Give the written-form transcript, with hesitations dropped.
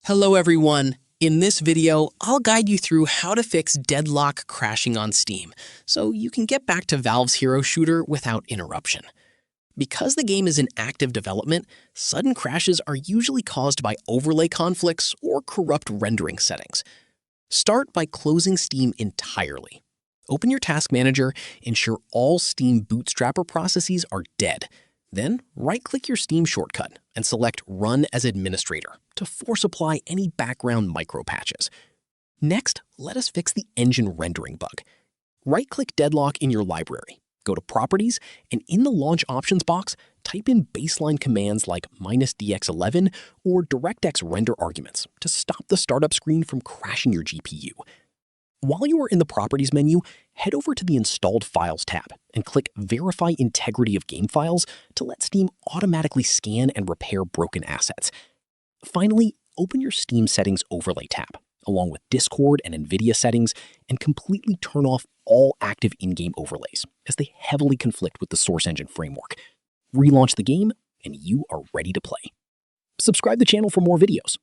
Hello everyone! In this video, I'll guide you through how to fix Deadlock crashing on Steam, so you can get back to Valve's hero shooter without interruption. Because the game is in active development, sudden crashes are usually caused by overlay conflicts or corrupt rendering settings. Start by closing Steam entirely. Open your task manager, ensure all Steam Bootstrapper processes are dead. Then, right-click your Steam shortcut and select Run as Administrator to force apply any background micro-patches. Next, let us fix the engine rendering bug. Right-click Deadlock in your library, go to Properties, and in the Launch Options box, type in baseline commands like -dx11 or DirectX render arguments to stop the startup screen from crashing your GPU. While you are in the Properties menu, head over to the Installed Files tab and click Verify Integrity of Game Files to let Steam automatically scan and repair broken assets. Finally, open your Steam Settings Overlay tab, along with Discord and NVIDIA settings, and completely turn off all active in-game overlays, as they heavily conflict with the Source Engine framework. Relaunch the game, and you are ready to play. Subscribe to the channel for more videos.